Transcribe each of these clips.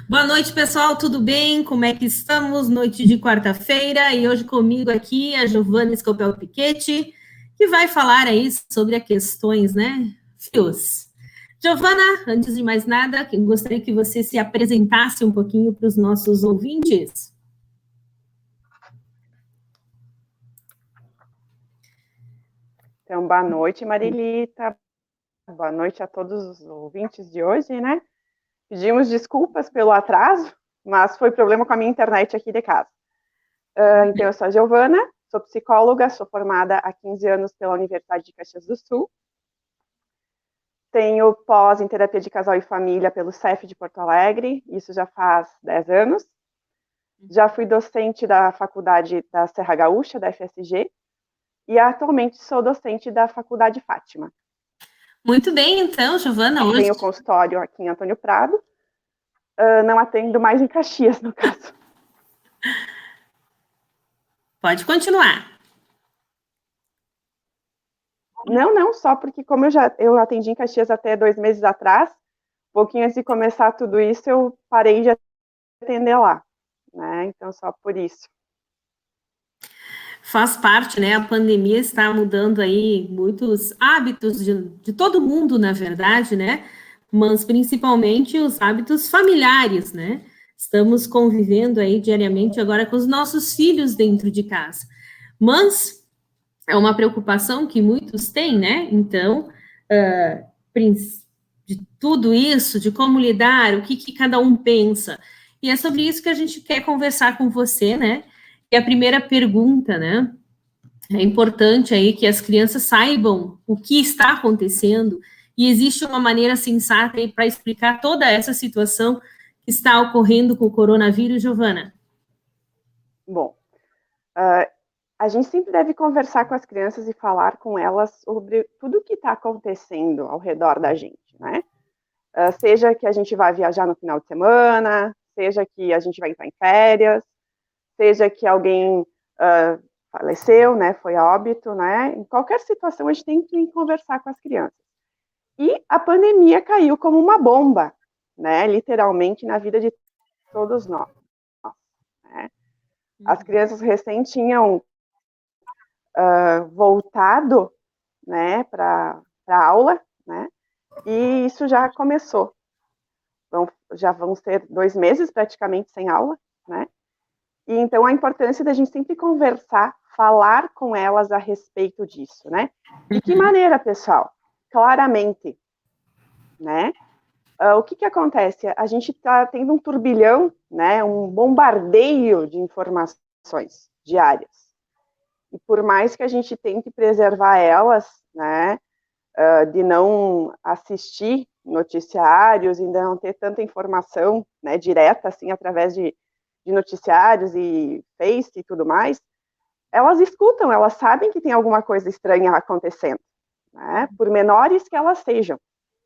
Boa noite, pessoal, tudo bem? Como é que estamos? Noite de quarta-feira e hoje comigo aqui a Giovana Scopel Piquetti, que vai falar aí sobre as questões, né, fios. Giovana, antes de mais nada, eu gostaria que você se apresentasse um pouquinho para os nossos ouvintes. Então, boa noite, Marilita. Boa noite a todos os ouvintes de hoje, né? Pedimos desculpas pelo atraso, mas foi problema com a minha internet aqui de casa. Então, eu sou a Giovana, sou psicóloga, sou formada há 15 anos pela Universidade de Caxias do Sul. Tenho pós em terapia de casal e família pelo CEF de Porto Alegre, isso já faz 10 anos. Já fui docente da faculdade da Serra Gaúcha, da FSG, e atualmente sou docente da Faculdade Fátima. Muito bem, então, Giovana, hoje... Tenho consultório aqui em Antônio Prado, não atendo mais em Caxias, no caso. Pode continuar. Não, só porque como eu atendi em Caxias até 2 meses atrás, pouquinho antes de começar tudo isso, eu parei de atender lá, né? Então, só por isso. Faz parte, né? A pandemia está mudando aí muitos hábitos de todo mundo, na verdade, né? Mas principalmente os hábitos familiares, né? Estamos convivendo aí diariamente agora com os nossos filhos dentro de casa. Mas é uma preocupação que muitos têm, né? Então, de tudo isso, de como lidar, o que cada um pensa. E é sobre isso que a gente quer conversar com você, né? E a primeira pergunta, né? É importante aí que as crianças saibam o que está acontecendo e existe uma maneira sensata aí para explicar toda essa situação que está ocorrendo com o coronavírus, Giovana. Bom, a gente sempre deve conversar com as crianças e falar com elas sobre tudo o que está acontecendo ao redor da gente, né? Seja que a gente vai viajar no final de semana, seja que a gente vai entrar em férias, seja que alguém faleceu, né, foi a óbito, né? Em qualquer situação a gente tem que conversar com as crianças. E a pandemia caiu como uma bomba, né, literalmente na vida de todos nós. Né? As crianças recém tinham voltado, né, para a aula, né? E isso já começou. Já vão ser 2 meses praticamente sem aula, né? E então a importância da gente sempre conversar, falar com elas a respeito disso, né? De que maneira, pessoal? Claramente, né? O que acontece? A gente está tendo um turbilhão, né? Um bombardeio de informações diárias. E por mais que a gente tente preservar elas, né? De não assistir noticiários e não ter tanta informação, né? Direta, assim, através de noticiários e Face e tudo mais, elas escutam, elas sabem que tem alguma coisa estranha acontecendo, né? Por menores que elas sejam,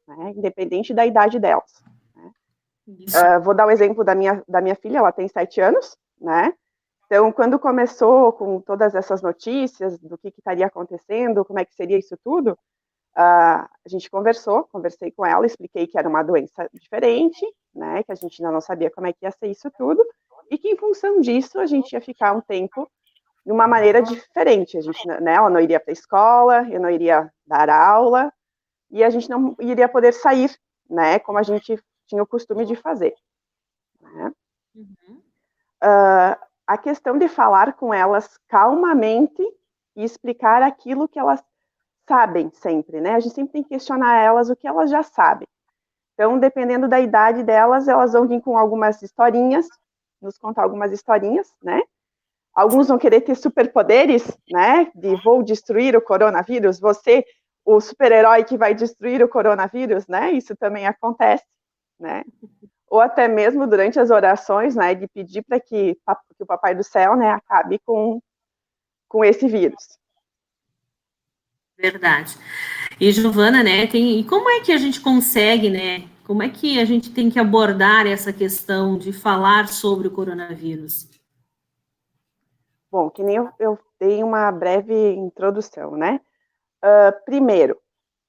né? Independente da idade delas. Né? Vou dar o exemplo da minha filha, ela tem 7 anos, né? Então, quando começou com todas essas notícias do que estaria acontecendo, como é que seria isso tudo, a gente conversei com ela, expliquei que era uma doença diferente, né? Que a gente ainda não sabia como é que ia ser isso tudo, e que em função disso a gente ia ficar um tempo de uma maneira diferente. A gente, né, ela não iria para a escola, eu não iria dar aula, e a gente não iria poder sair, né, como a gente tinha o costume de fazer. Né? A questão de falar com elas calmamente e explicar aquilo que elas sabem sempre, né? A gente sempre tem que questionar elas o que elas já sabem. Então, dependendo da idade delas, elas vão vir com algumas historinhas, nos contar algumas historinhas, né? Alguns vão querer ter superpoderes, né? De vou destruir o coronavírus, você, o super-herói que vai destruir o coronavírus, né? Isso também acontece, né? Ou até mesmo durante as orações, né? De pedir para que o Papai do Céu, né? Acabe com esse vírus. Verdade. E Giovana, né, e como é que a gente consegue, né, como é que a gente tem que abordar essa questão de falar sobre o coronavírus? Bom, que nem eu dei uma breve introdução, né? Primeiro,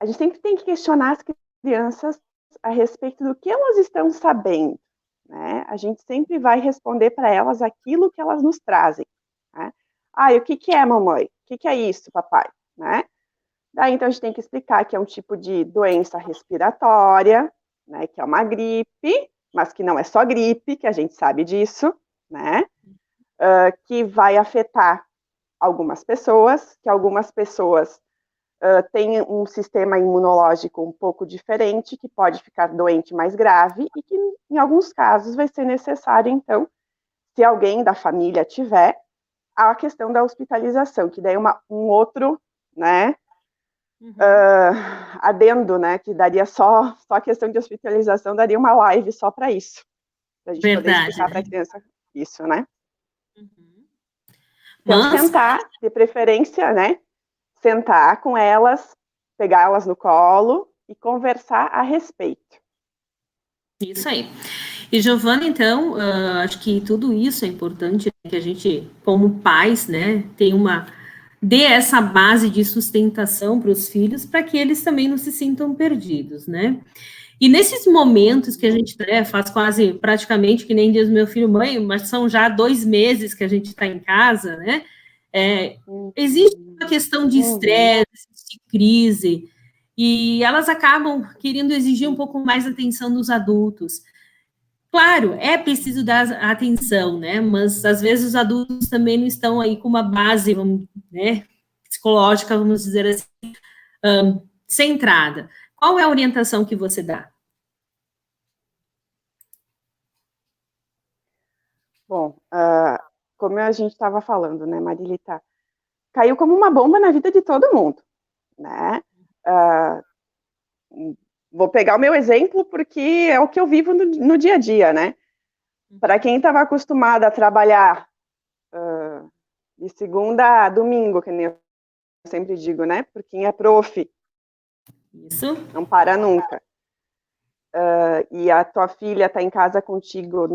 a gente sempre tem que questionar as crianças a respeito do que elas estão sabendo, né, a gente sempre vai responder para elas aquilo que elas nos trazem, né? Ah, e o que que é, mamãe? O que é isso, papai? Né? Daí, então, a gente tem que explicar que é um tipo de doença respiratória, né, que é uma gripe, mas que não é só gripe, que a gente sabe disso, né, que vai afetar algumas pessoas, que algumas pessoas têm um sistema imunológico um pouco diferente, que pode ficar doente mais grave, e que, em alguns casos, vai ser necessário, então, se alguém da família tiver, a questão da hospitalização, que daí é um outro, né, adendo, né, que daria só a questão de hospitalização, daria uma live só para isso, para a gente poder explicar para a criança isso, né. Então, sentar, de preferência, né, sentar com elas, pegá-las no colo e conversar a respeito. Isso aí. E, Giovana, então, acho que tudo isso é importante, que a gente, como pais, né, dê essa base de sustentação para os filhos, para que eles também não se sintam perdidos, né? E nesses momentos que a gente faz quase, praticamente, que nem diz meu filho, mãe, mas são já 2 meses que a gente está em casa, né? Existe uma questão de estresse, de crise, e elas acabam querendo exigir um pouco mais atenção dos adultos. Claro, é preciso dar atenção, né? Mas às vezes os adultos também não estão aí com uma base, né, psicológica, vamos dizer assim, centrada. Qual é a orientação que você dá? Bom, como a gente estava falando, né, Marilita, caiu como uma bomba na vida de todo mundo, né? Vou pegar o meu exemplo porque é o que eu vivo no dia a dia, né? Para quem estava acostumado a trabalhar de segunda a domingo, que nem eu sempre digo, né? Por quem é prof, isso, não para nunca. E a tua filha está em casa contigo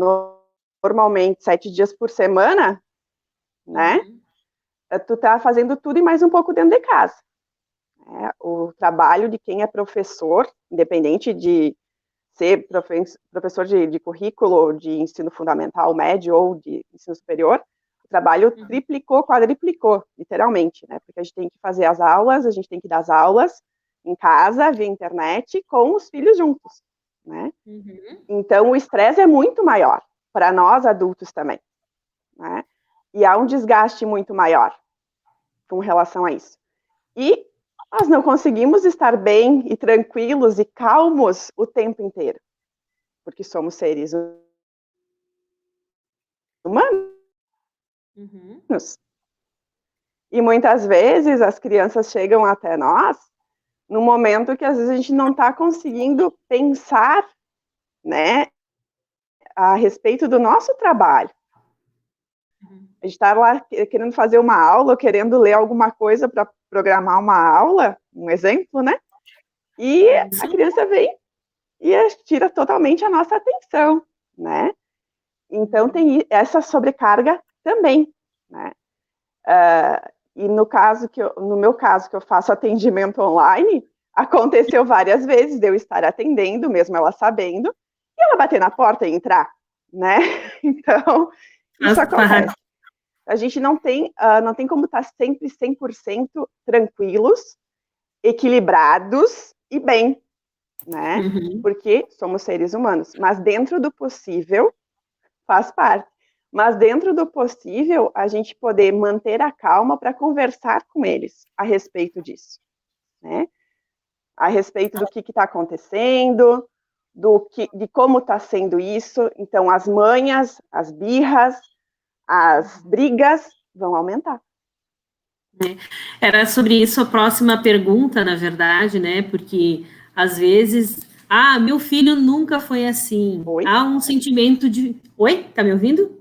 normalmente 7 dias por semana, né? Tu tá fazendo tudo e mais um pouco dentro de casa. O trabalho de quem é professor, independente de ser professor de currículo, de ensino fundamental, médio ou de ensino superior, o trabalho triplicou, quadriplicou, literalmente, né? Porque a gente tem que fazer as aulas, a gente tem que dar as aulas em casa, via internet, com os filhos juntos, né? Então, o estresse é muito maior, para nós adultos também, né? E há um desgaste muito maior com relação a isso. E nós não conseguimos estar bem e tranquilos e calmos o tempo inteiro, porque somos seres humanos. E muitas vezes as crianças chegam até nós no momento que às vezes a gente não está conseguindo pensar, né, a respeito do nosso trabalho. A gente está lá querendo fazer uma aula, querendo ler alguma coisa para programar uma aula, um exemplo, né? E a criança vem e tira totalmente a nossa atenção, né? Então, tem essa sobrecarga também, né? E no meu caso, que eu faço atendimento online, aconteceu várias vezes de eu estar atendendo, mesmo ela sabendo, e ela bater na porta e entrar, né? Então, isso acontece. A gente não tem como estar sempre 100% tranquilos, equilibrados e bem, né? Porque somos seres humanos. Mas dentro do possível, faz parte. Mas dentro do possível, a gente poder manter a calma para conversar com eles a respeito disso, né? A respeito do que está acontecendo, de como está sendo isso. Então, as manhas, as birras, as brigas vão aumentar. Era sobre isso a próxima pergunta, na verdade, né? Porque às vezes, meu filho nunca foi assim. Oi? Há um sentimento de. Oi? Tá me ouvindo?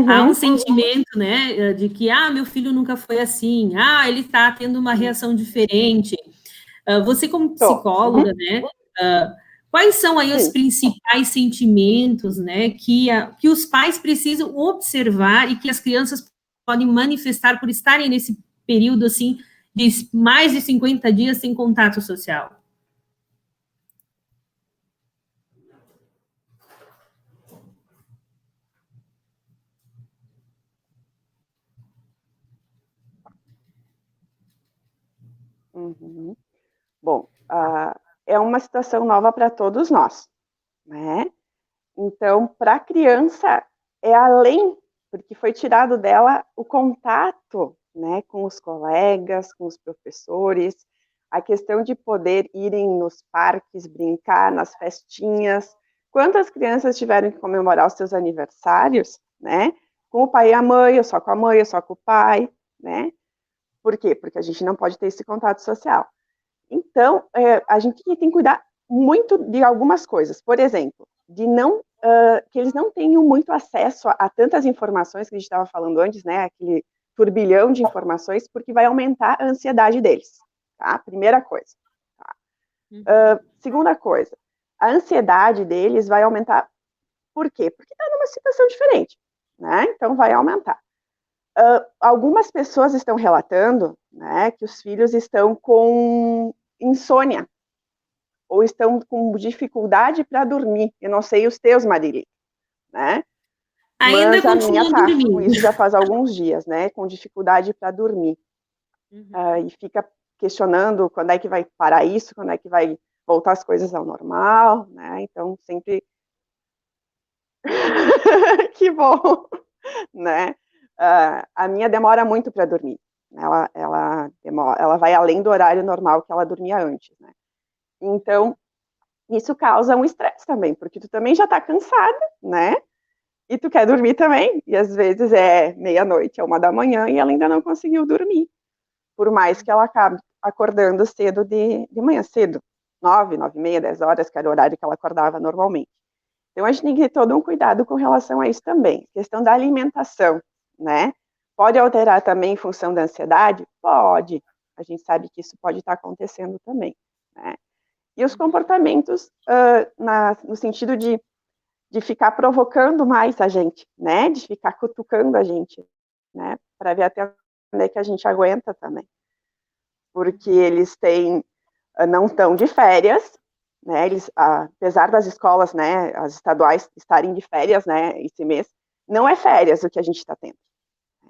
Há um sentimento, né, de que, meu filho nunca foi assim, ele está tendo uma reação diferente. Você, como psicóloga, né, quais são aí os principais sentimentos, né, que os pais precisam observar e que as crianças podem manifestar por estarem nesse período, assim, de mais de 50 dias sem contato social? Uhum. Bom, é uma situação nova para todos nós, né? Então, para a criança, é além, porque foi tirado dela o contato, né, com os colegas, com os professores, a questão de poder irem nos parques, brincar nas festinhas. Quantas crianças tiveram que comemorar os seus aniversários, né, com o pai e a mãe, ou só com a mãe, ou só com o pai, né? Por quê? Porque a gente não pode ter esse contato social. Então, a gente tem que cuidar muito de algumas coisas. Por exemplo, de não que eles não tenham muito acesso a tantas informações que a gente estava falando antes, né? Aquele turbilhão de informações, porque vai aumentar a ansiedade deles, tá? Primeira coisa. Tá? Segunda coisa, a ansiedade deles vai aumentar. Por quê? Porque está numa situação diferente, né? Então vai aumentar. Algumas pessoas estão relatando, né, que os filhos estão com insônia ou estão com dificuldade para dormir. Eu não sei os teus, Marili, né? Ainda Mas a minha continuo tá com dormindo. isso já faz alguns dias, né? Com dificuldade para dormir. E fica questionando quando é que vai parar isso, quando é que vai voltar as coisas ao normal, né? Então, sempre... Que bom, né? A minha demora muito para dormir. Ela vai além do horário normal que ela dormia antes, né? Então, isso causa um estresse também, porque tu também já tá cansada, né? E tu quer dormir também, e às vezes é meia-noite, é 1 da manhã, e ela ainda não conseguiu dormir. Por mais que ela acabe acordando cedo de manhã, cedo, 9, 9h30, 10 horas, que era o horário que ela acordava normalmente. Então, a gente tem que ter todo um cuidado com relação a isso também. Questão da alimentação, né? Pode alterar também em função da ansiedade? Pode. A gente sabe que isso pode estar acontecendo também, né? E os comportamentos no sentido de ficar provocando mais a gente, né? De ficar cutucando a gente, né? Para ver até onde é que a gente aguenta também. Porque eles não estão de férias, né? Eles, apesar das escolas, né, as estaduais estarem de férias, né, esse mês, não é férias o que a gente está tendo.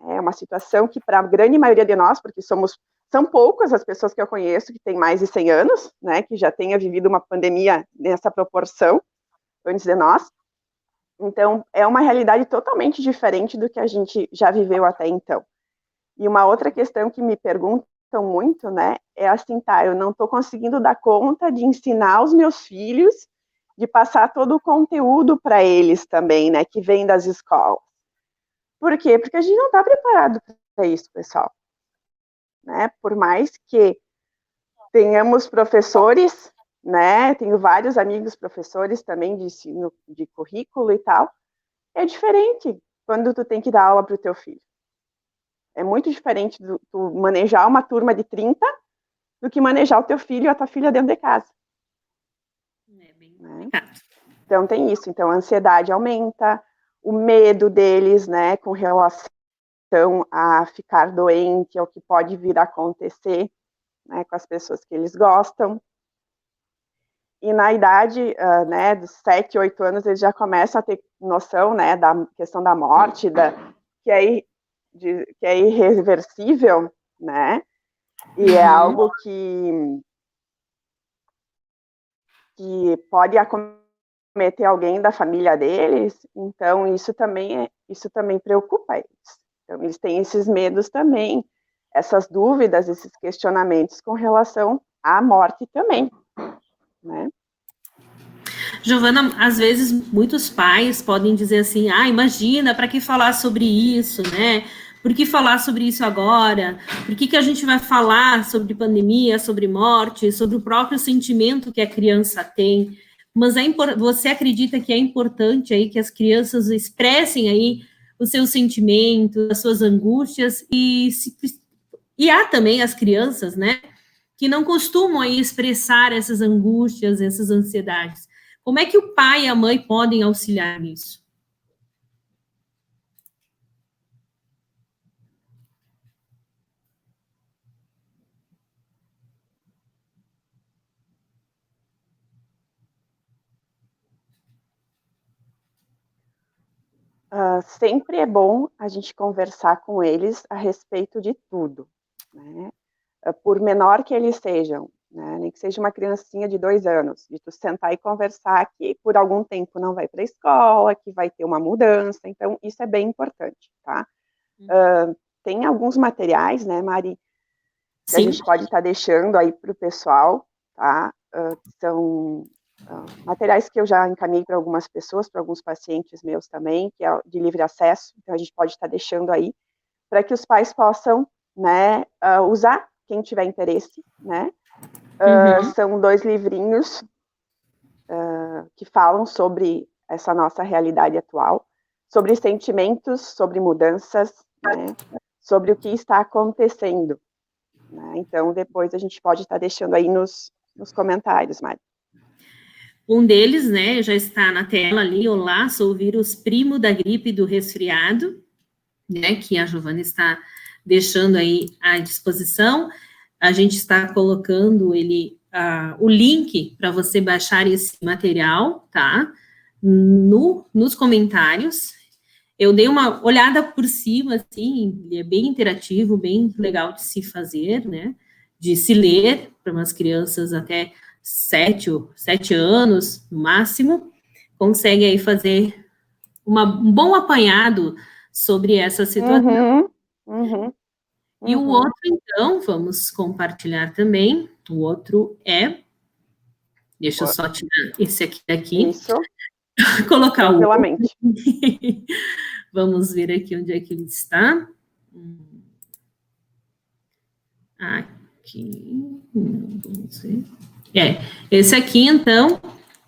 É uma situação que, para a grande maioria de nós, porque são poucas as pessoas que eu conheço que têm mais de 100 anos, né, que já tenha vivido uma pandemia nessa proporção antes de nós. Então, é uma realidade totalmente diferente do que a gente já viveu até então. E uma outra questão que me perguntam muito, né, é assim, tá, eu não estou conseguindo dar conta de ensinar os meus filhos, de passar todo o conteúdo para eles também, né, que vem das escolas. Por quê? Porque a gente não está preparado para isso, pessoal. Né? Por mais que tenhamos professores, né, tenho vários amigos professores também de ensino de currículo e tal, é diferente quando tu tem que dar aula para o teu filho. É muito diferente tu manejar uma turma de 30 do que manejar o teu filho e a tua filha dentro de casa. É bem Né? complicado. Então tem isso, então a ansiedade aumenta, o medo deles, né, com relação a ficar doente, ao que pode vir a acontecer, né, com as pessoas que eles gostam. E na idade, né, dos 7, 8 anos, eles já começam a ter noção, né, da questão da morte, que é irreversível, né, e é algo que pode acometer alguém da família deles, então isso também preocupa eles. Então, eles têm esses medos também, essas dúvidas, esses questionamentos com relação à morte também, né? Giovana, às vezes muitos pais podem dizer assim: ah, imagina, para que falar sobre isso, né? Por que falar sobre isso agora? Por que a gente vai falar sobre pandemia, sobre morte, sobre o próprio sentimento que a criança tem? Mas você acredita que é importante aí que as crianças expressem aí os seus sentimentos, as suas angústias e há também as crianças, né, que não costumam aí expressar essas angústias, essas ansiedades. Como é que o pai e a mãe podem auxiliar nisso? Sempre é bom a gente conversar com eles a respeito de tudo, né? por menor que eles sejam, né? Nem que seja uma criancinha de 2 anos, de tu sentar e conversar que por algum tempo não vai para a escola, que vai ter uma mudança, então isso é bem importante, tá? Tem alguns materiais, né, Mari, que a gente pode estar deixando aí para o pessoal, tá? São materiais que eu já encaminhei para algumas pessoas, para alguns pacientes meus também, que é de livre acesso, então a gente pode estar deixando aí, para que os pais possam, né, usar, quem tiver interesse, né? São 2 livrinhos que falam sobre essa nossa realidade atual, sobre sentimentos, sobre mudanças, né? Sobre o que está acontecendo, né? Então, depois a gente pode estar deixando aí nos comentários, Mari. Um deles, né, já está na tela ali. Olá, sou o vírus primo da gripe e do resfriado, né, que a Giovana está deixando aí à disposição. A gente está colocando o link para você baixar esse material, tá? Nos comentários. Eu dei uma olhada por cima, assim, ele é bem interativo, bem legal de se fazer, né? De se ler para umas crianças até 7 anos, no máximo, consegue aí fazer um bom apanhado sobre essa situação. E o outro, então, vamos compartilhar também. O outro deixa eu só tirar esse aqui daqui. Isso. Colocar o outro. Tranquilamente. Vamos ver aqui onde é que ele está. Aqui. Vamos ver. Esse aqui, então,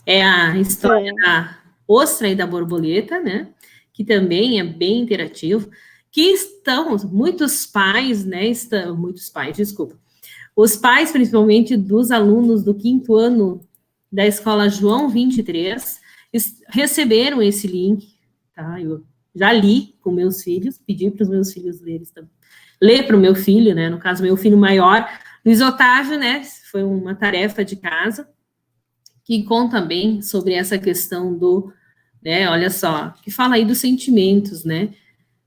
é a história da ostra e da borboleta, né? Que também é bem interativo. Que muitos pais, né? Desculpa. Os pais, principalmente dos alunos do 5º ano da escola João 23, receberam esse link, tá? Eu já li com meus filhos, pedi para os meus filhos ler para o meu filho, né? No caso, meu filho maior, Luiz Otávio, né? Foi uma tarefa de casa, que conta bem sobre essa questão né? Olha só, que fala aí dos sentimentos, né?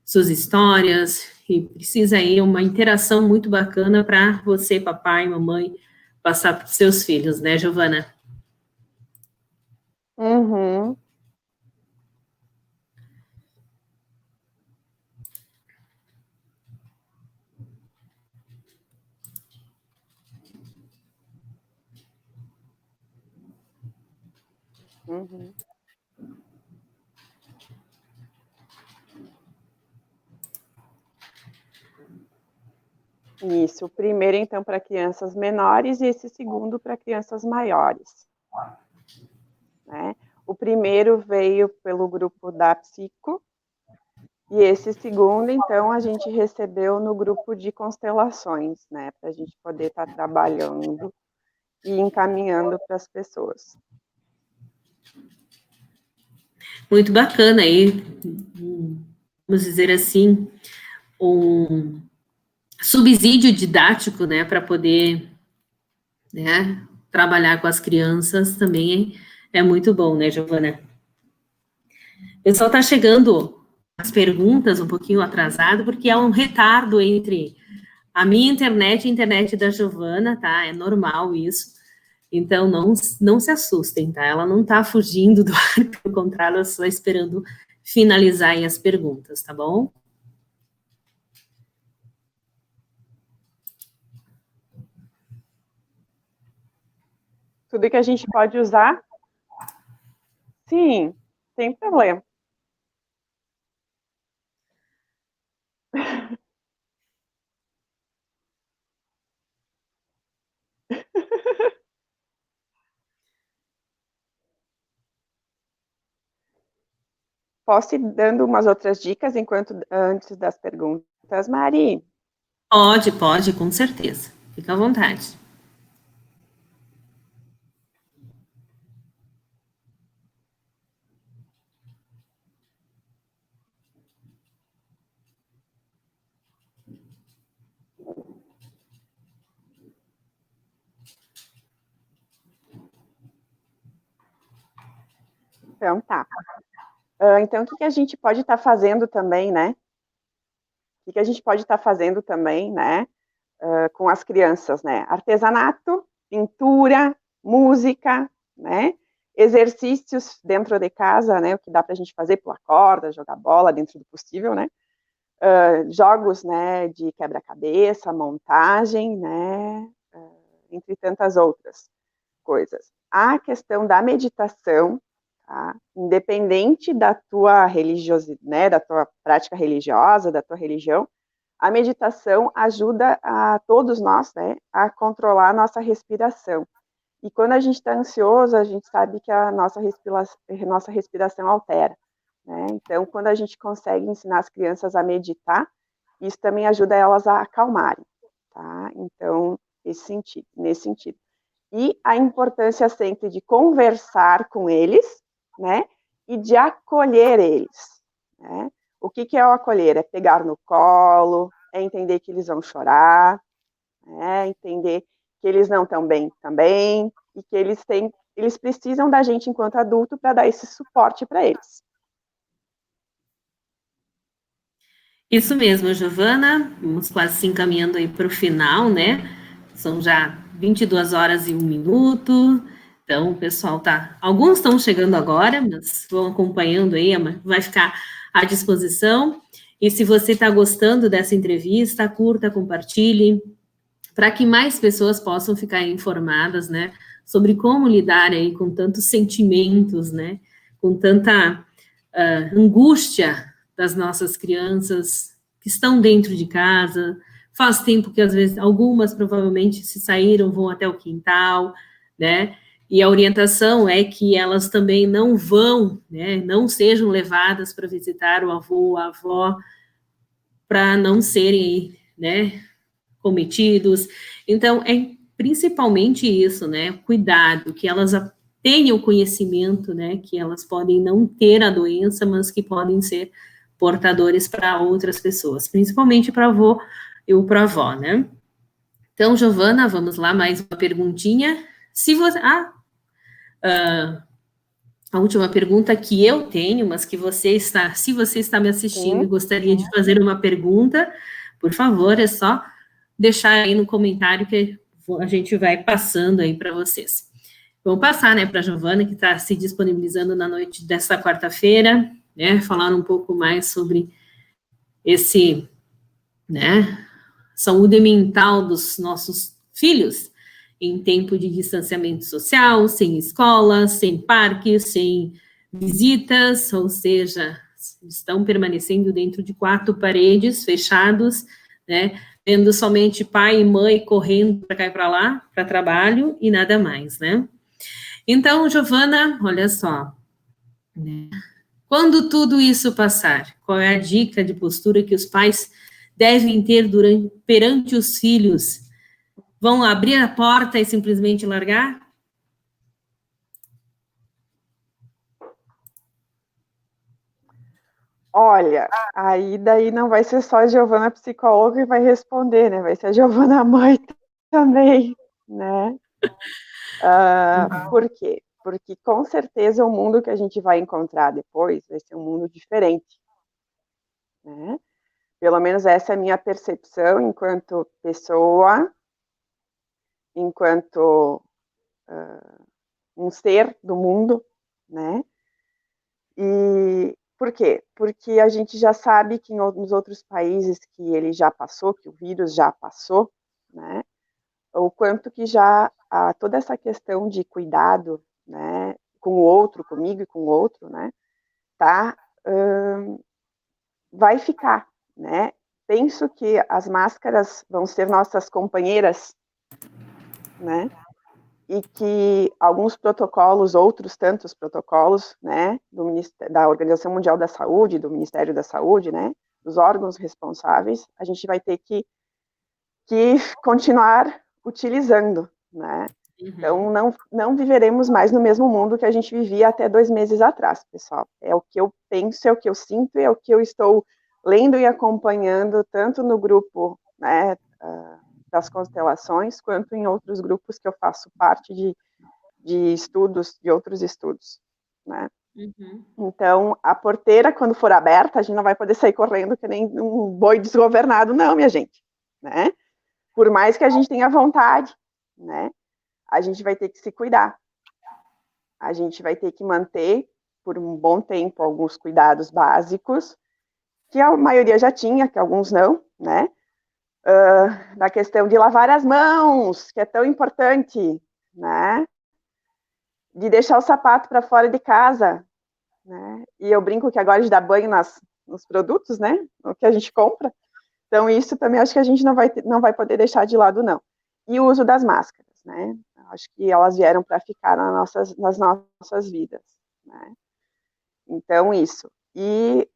Suas histórias, e precisa aí uma interação muito bacana para você, papai, mamãe, passar para os seus filhos, né, Giovana? Isso, o primeiro, então, para crianças menores e esse segundo para crianças maiores. Né? O primeiro veio pelo grupo da Psico, e esse segundo, então, a gente recebeu no grupo de constelações, né? Para a gente poder estar trabalhando e encaminhando para as pessoas. Muito bacana aí, vamos dizer assim, um subsídio didático, né, para poder, né, trabalhar com as crianças também é muito bom, né, Giovana? O pessoal está chegando as perguntas um pouquinho atrasado, porque há um retardo entre a minha internet e a internet da Giovana, tá? É normal isso. Então, não se assustem, tá? Ela não está fugindo do ar, pelo contrário, ela só esperando finalizar aí as perguntas, tá bom? Tudo que a gente pode usar? Sim, sem problema. Posso ir dando umas outras dicas antes das perguntas, Mari? Pode, com certeza. Fica à vontade. Então, tá. Então, o que a gente pode estar fazendo também, né? O que a gente pode estar fazendo também, né? com as crianças, né? Artesanato, pintura, música, né? Exercícios dentro de casa, né? O que dá para a gente fazer, pular corda, jogar bola dentro do possível, né? Jogos, né? De quebra-cabeça, montagem, né? Entre tantas outras coisas. A questão da meditação, tá? Independente da tua religiosidade, né? Da tua prática religiosa, da tua religião, a meditação ajuda a todos nós, né, a controlar a nossa respiração. E quando a gente está ansioso, a gente sabe que a nossa respiração altera, né? Então, quando a gente consegue ensinar as crianças a meditar, isso também ajuda elas a acalmarem, tá? Então, nesse sentido. E a importância sempre de conversar com eles, né, e de acolher eles, né? O que é o acolher? É pegar no colo, é entender que eles vão chorar, é entender que eles não estão bem também, e que eles precisam da gente enquanto adulto para dar esse suporte para eles. Isso mesmo, Giovana, vamos quase se encaminhando aí para o final, né? São já 22 horas e 1 minuto, então o pessoal tá... Alguns estão chegando agora, mas vão acompanhando aí, vai ficar à disposição. E se você está gostando dessa entrevista, curta, compartilhe, para que mais pessoas possam ficar informadas, né, sobre como lidar aí com tantos sentimentos, né, com tanta angústia das nossas crianças que estão dentro de casa. Faz tempo que, às vezes, algumas provavelmente se saíram, vão até o quintal, né, e a orientação é que elas também não vão, né, não sejam levadas para visitar o avô, a avó, para não serem, né, cometidos. Então, é principalmente isso, né? Cuidado, que elas tenham conhecimento, né? Que elas podem não ter a doença, mas que podem ser portadores para outras pessoas, principalmente para avô e para avó, né? Então, Giovana, vamos lá, mais uma perguntinha. Se você. A última pergunta que eu tenho, mas que você está, se você está me assistindo e gostaria de fazer uma pergunta, por favor, é só deixar aí no comentário que a gente vai passando aí para vocês. Vamos passar, né, para a Giovana, que está se disponibilizando na noite desta quarta-feira, né, falar um pouco mais sobre esse, né, saúde mental dos nossos filhos em tempo de distanciamento social, sem escola, sem parques, sem visitas, ou seja, estão permanecendo dentro de 4 paredes fechados, né, vendo somente pai e mãe correndo para cá e para lá, para trabalho e nada mais, né? Então, Giovana, olha só, né? Quando tudo isso passar, qual é a dica de postura que os pais devem ter perante os filhos? Vão abrir a porta e simplesmente largar? Olha, aí daí não vai ser só a Giovana psicóloga que vai responder, né? Vai ser a Giovana mãe também, né? Por quê? Porque com certeza o mundo que a gente vai encontrar depois vai ser um mundo diferente, né? Pelo menos essa é a minha percepção enquanto pessoa, enquanto um ser do mundo, né? E por quê? Porque a gente já sabe que nos outros países que ele já passou, que o vírus já passou, né? O quanto que já toda essa questão de cuidado, né, com o outro, comigo e com o outro, né, tá, vai ficar, né? Penso que as máscaras vão ser nossas companheiras, né? E que alguns protocolos, outros tantos protocolos, né, da Organização Mundial da Saúde, do Ministério da Saúde, né, dos órgãos responsáveis, a gente vai ter que continuar utilizando, né? Então, não viveremos mais no mesmo mundo que a gente vivia até 2 meses atrás, pessoal. É o que eu penso, é o que eu sinto, é o que eu estou lendo e acompanhando, tanto no grupo, né, das constelações, quanto em outros grupos que eu faço parte de estudos, de outros estudos, né? Então, a porteira, quando for aberta, a gente não vai poder sair correndo que nem um boi desgovernado, não, minha gente, né? por mais que a gente tenha vontade, né, a gente vai ter que se cuidar. A gente vai ter que manter, por um bom tempo, alguns cuidados básicos, que a maioria já tinha, que alguns não, né? Da questão de lavar as mãos, que é tão importante, né? De deixar o sapato para fora de casa, né? E eu brinco que agora a gente dá banho nos produtos, né? O que a gente compra. Então, isso também acho que a gente não vai poder deixar de lado, não. E o uso das máscaras, né? Acho que elas vieram para ficar nas nossas vidas, né? Então, isso. E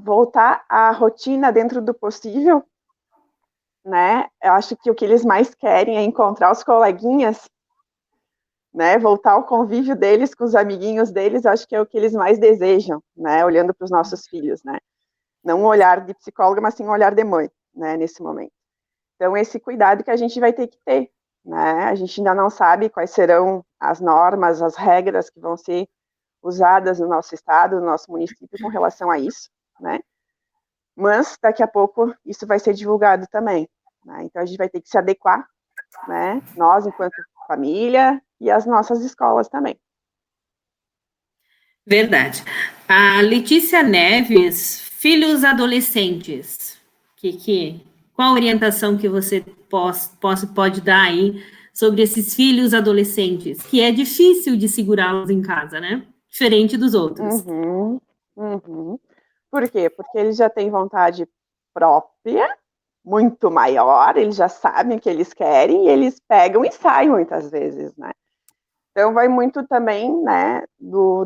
voltar à rotina dentro do possível, né? Eu acho que o que eles mais querem é encontrar os coleguinhas, né? Voltar ao convívio deles com os amiguinhos deles, acho que é o que eles mais desejam, né? Olhando para os nossos filhos, né? Não um olhar de psicóloga, mas sim um olhar de mãe, né? Nesse momento. Então, esse cuidado que a gente vai ter que ter, né? A gente ainda não sabe quais serão as normas, as regras que vão ser usadas no nosso estado, no nosso município com relação a isso, né? Mas daqui a pouco isso vai ser divulgado também, né? Então a gente vai ter que se adequar, né? Nós enquanto família e as nossas escolas também. Verdade. A Letícia Neves, filhos adolescentes, qual a orientação que você pode dar aí sobre esses filhos adolescentes, que é difícil de segurá-los em casa, né? Diferente dos outros. Por quê? Porque eles já têm vontade própria, muito maior, eles já sabem o que eles querem e eles pegam e saem muitas vezes, né? Então, vai muito também, né,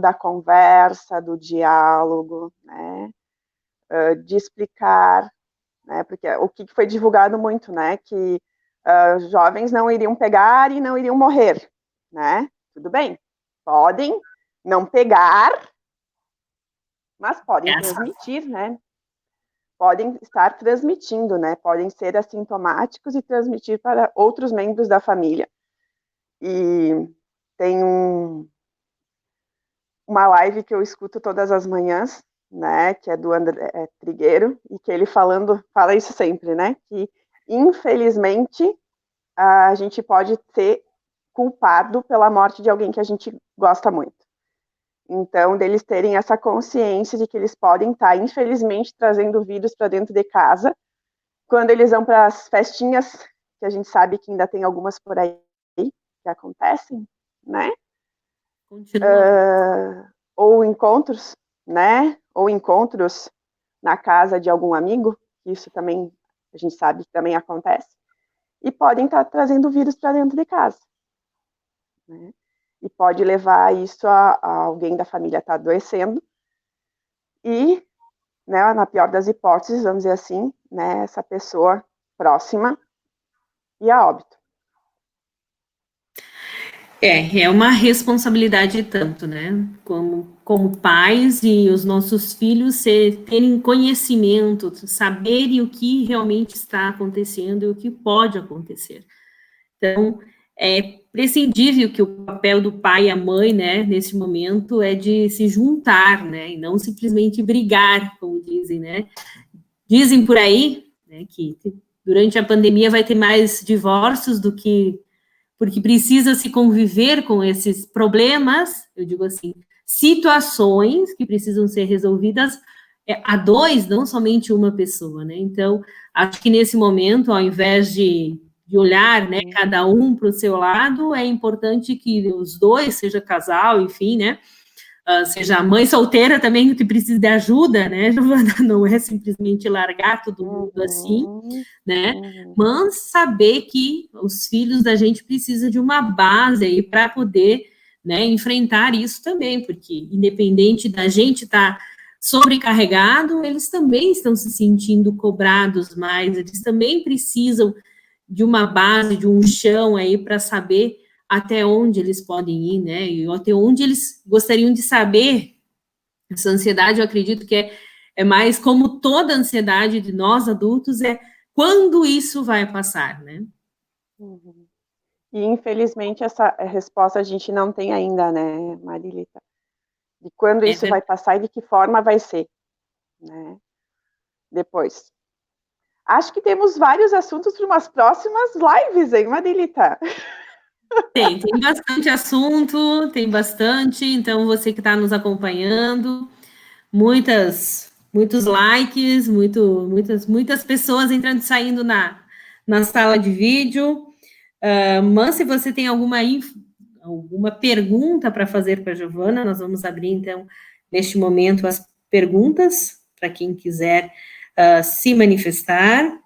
da conversa, do diálogo, né, de explicar, né, porque o que foi divulgado muito, né, que jovens não iriam pegar e não iriam morrer, né? Tudo bem, podem não pegar, mas podem transmitir, né? Podem estar transmitindo, né? Podem ser assintomáticos e transmitir para outros membros da família. E tem uma live que eu escuto todas as manhãs, né, que é do André Trigueiro, e que ele fala isso sempre, né, que infelizmente a gente pode ser culpado pela morte de alguém que a gente gosta muito. Então, deles terem essa consciência de que eles podem estar, infelizmente, trazendo vírus para dentro de casa, quando eles vão para as festinhas, que a gente sabe que ainda tem algumas por aí que acontecem, né? Ou encontros, né? Ou encontros na casa de algum amigo, isso também a gente sabe que também acontece, e podem estar trazendo vírus para dentro de casa, né? E pode levar isso a alguém da família estar adoecendo e, né, na pior das hipóteses, vamos dizer assim, né, essa pessoa próxima e a óbito. É uma responsabilidade tanto, né? Como pais e os nossos filhos terem conhecimento, saberem o que realmente está acontecendo e o que pode acontecer. Então, é prescindível que o papel do pai e a mãe, né, nesse momento, é de se juntar, né, e não simplesmente brigar, como dizem, né? Dizem por aí, né, que durante a pandemia vai ter mais divórcios do que porque precisa se conviver com esses problemas, eu digo assim, situações que precisam ser resolvidas a dois, não somente uma pessoa, né? Então, acho que nesse momento, ao invés de olhar, né, cada um para o seu lado, é importante que os dois, seja casal, enfim, né, seja a mãe solteira também que precisa de ajuda, né, Giovana? Não é simplesmente largar todo mundo assim, né? Mas saber que os filhos da gente precisam de uma base aí para poder, né, enfrentar isso também, porque independente da gente estar sobrecarregado, eles também estão se sentindo cobrados mais, eles também precisam de uma base, de um chão aí para saber até onde eles podem ir, né? E até onde eles gostariam de saber. Essa ansiedade, eu acredito que é mais como toda ansiedade de nós adultos, é quando isso vai passar, né? E, infelizmente, essa resposta a gente não tem ainda, né, Marilita? De quando isso vai passar e de que forma vai ser, né? Depois. Acho que temos vários assuntos para umas próximas lives, hein, Marilita? Tem bastante assunto, tem bastante, então você que está nos acompanhando, muitos likes, muitas pessoas entrando e saindo na sala de vídeo. Mas se você tem alguma pergunta para fazer para a Giovana, nós vamos abrir, então, neste momento, as perguntas para quem quiser se manifestar.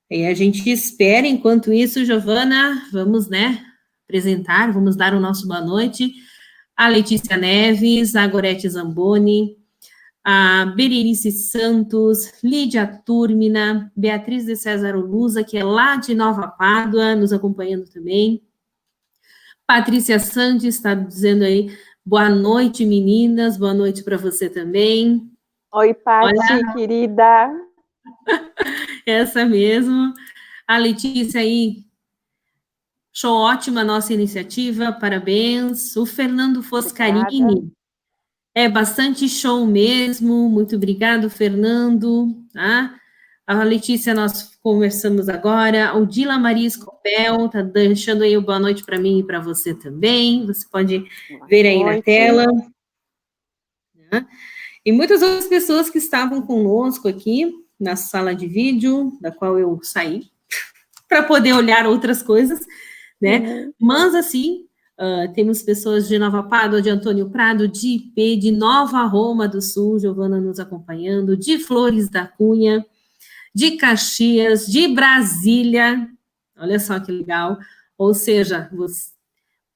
E a gente espera, enquanto isso, Giovana, vamos, né, apresentar, vamos dar o nosso boa noite a Letícia Neves, a Gorete Zamboni, a Berenice Santos, Lídia Túrmina, Beatriz de César Lusa, que é lá de Nova Pádua, nos acompanhando também. Patrícia Santos está dizendo aí, boa noite, meninas, boa noite para você também. Oi, Pati, querida. Essa mesmo. A Letícia aí, show ótima a nossa iniciativa, parabéns. O Fernando Foscarini, obrigada. É bastante show mesmo, muito obrigado, Fernando, tá? A Letícia, nós conversamos agora, o Dila Maria Escopel, tá deixando aí o boa noite para mim e para você também, você pode ver aí na tela. Tá? E muitas outras pessoas que estavam conosco aqui na sala de vídeo, da qual eu saí, para poder olhar outras coisas, né? Uhum. Mas, assim, temos pessoas de Nova Pádua, de Antônio Prado, de IP, de Nova Roma do Sul, Giovana nos acompanhando, de Flores da Cunha, de Caxias, de Brasília, olha só que legal, ou seja,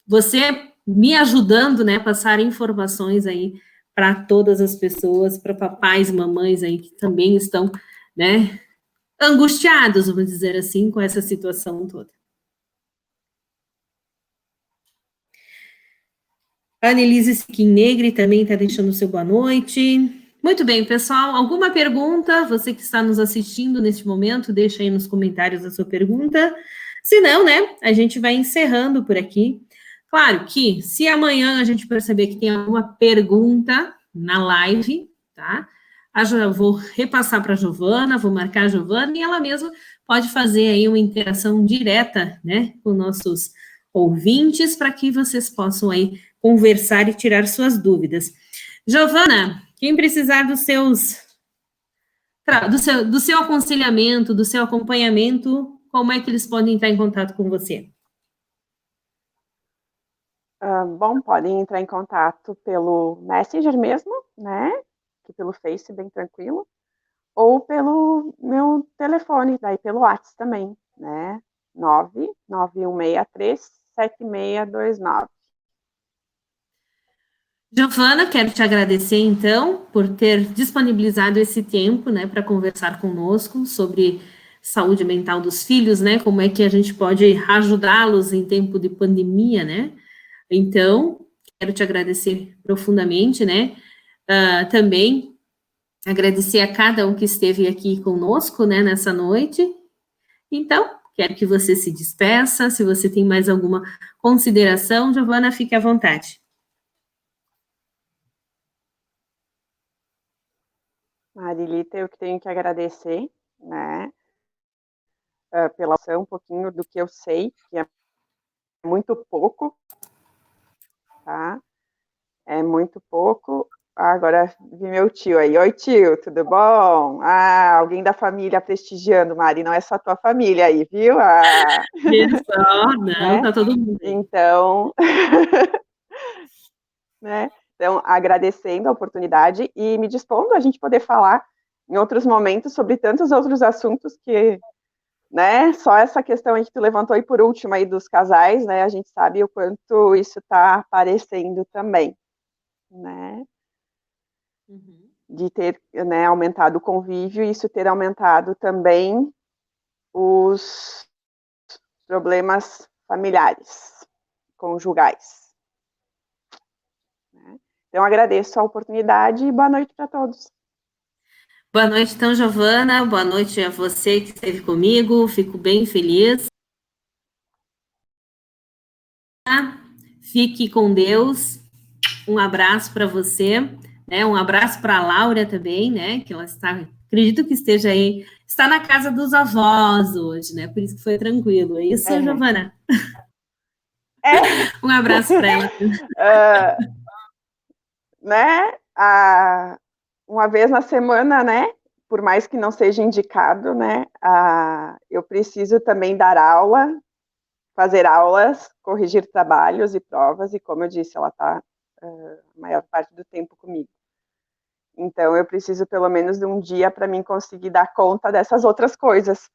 você me ajudando, né, passar informações aí para todas as pessoas, para papais e mamães aí que também estão, né, angustiados, vamos dizer assim, com essa situação toda. A Annelise Siquinegre também está deixando o seu boa noite. Muito bem, pessoal, alguma pergunta? Você que está nos assistindo neste momento, deixa aí nos comentários a sua pergunta. Se não, né, a gente vai encerrando por aqui. Claro que, se amanhã a gente perceber que tem alguma pergunta na live, tá? Eu vou repassar para a Giovana, vou marcar a Giovana e ela mesma pode fazer aí uma interação direta, né, com nossos ouvintes, para que vocês possam aí conversar e tirar suas dúvidas. Giovana, quem precisar do seu aconselhamento, do seu acompanhamento, como é que eles podem entrar em contato com você? Bom, podem entrar em contato pelo Messenger mesmo, né? Que pelo Face, bem tranquilo. Ou pelo meu telefone, daí pelo WhatsApp também, né? 991637629. Giovana, quero te agradecer, então, por ter disponibilizado esse tempo, né, para conversar conosco sobre saúde mental dos filhos, né, como é que a gente pode ajudá-los em tempo de pandemia, né? Então, quero te agradecer profundamente, né? Também agradecer a cada um que esteve aqui conosco, né, nessa noite. Então, quero que você se despeça. Se você tem mais alguma consideração, Giovana, fique à vontade. Marilita, eu que tenho que agradecer, né, pela ação, um pouquinho do que eu sei, que é muito pouco, tá? É muito pouco. Agora vi meu tio aí. Oi, tio, tudo bom? Ah, alguém da família prestigiando, Mari, não é só tua família aí, viu? Não, né? Tá todo mundo aí. Então, né? Então, agradecendo a oportunidade e me dispondo a gente poder falar em outros momentos sobre tantos outros assuntos que, né, só essa questão aí que tu levantou aí por último aí dos casais, né, a gente sabe o quanto isso está aparecendo também, né, de ter, né, aumentado o convívio e isso ter aumentado também os problemas familiares, conjugais. Então, agradeço a oportunidade e boa noite para todos. Boa noite, então, Giovana. Boa noite a você que esteve comigo. Fico bem feliz. Fique com Deus. Um abraço para você, né? Um abraço para a Laura também, né? Que ela está Acredito que esteja aí, está na casa dos avós hoje, né? Por isso que foi tranquilo. É isso, Giovana? Um abraço para ela. Né? Uma vez na semana, né? Por mais que não seja indicado, né? Eu preciso também dar aula, fazer aulas, corrigir trabalhos e provas, e como eu disse, ela está a maior parte do tempo comigo. Então, eu preciso pelo menos de um dia para mim conseguir dar conta dessas outras coisas,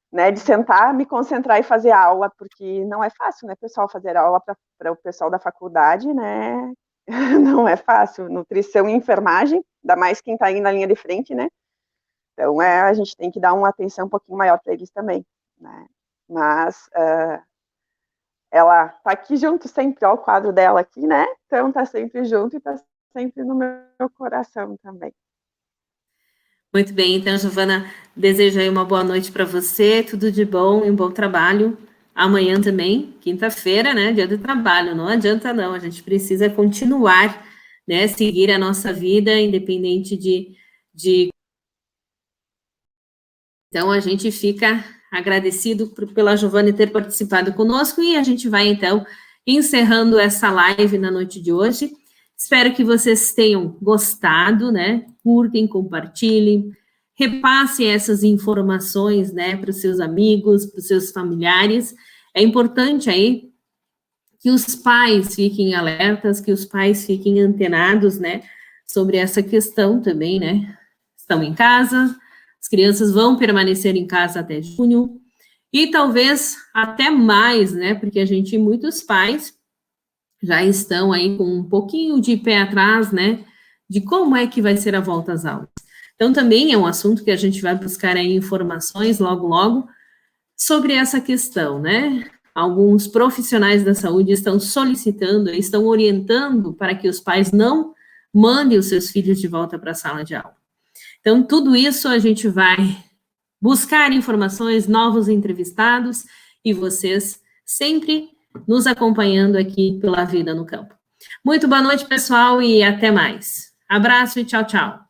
né? De sentar, me concentrar e fazer aula, porque não é fácil, né, pessoal, fazer aula para o pessoal da faculdade, né? Não é fácil. Nutrição e enfermagem, ainda mais quem está aí na linha de frente, né? Então, a gente tem que dar uma atenção um pouquinho maior para eles também, né? Mas ela tá aqui junto sempre, ó, o quadro dela aqui, né? Então tá sempre junto e tá sempre no meu coração também. Muito bem, então, Giovana, desejo aí uma boa noite para você, tudo de bom e um bom trabalho. Amanhã também, quinta-feira, né? Dia do trabalho, não adianta não, a gente precisa continuar, né? Seguir a nossa vida, independente de... Então, a gente fica agradecido pela Giovana ter participado conosco e a gente vai, então, encerrando essa live na noite de hoje. Espero que vocês tenham gostado, né? Curtem, compartilhem, repassem essas informações, né, para os seus amigos, para os seus familiares. É importante aí que os pais fiquem alertas, que os pais fiquem antenados, né, sobre essa questão também, né? Estão em casa, as crianças vão permanecer em casa até junho, e talvez até mais, né? Porque muitos pais já estão aí com um pouquinho de pé atrás, né? De como é que vai ser a volta às aulas. Então, também é um assunto que a gente vai buscar aí informações logo, logo, sobre essa questão, né? Alguns profissionais da saúde estão solicitando, estão orientando para que os pais não mandem os seus filhos de volta para a sala de aula. Então, tudo isso a gente vai buscar informações, novos entrevistados e vocês sempre nos acompanhando aqui pela Vida no Campo. Muito boa noite, pessoal, e até mais. Abraço e tchau, tchau.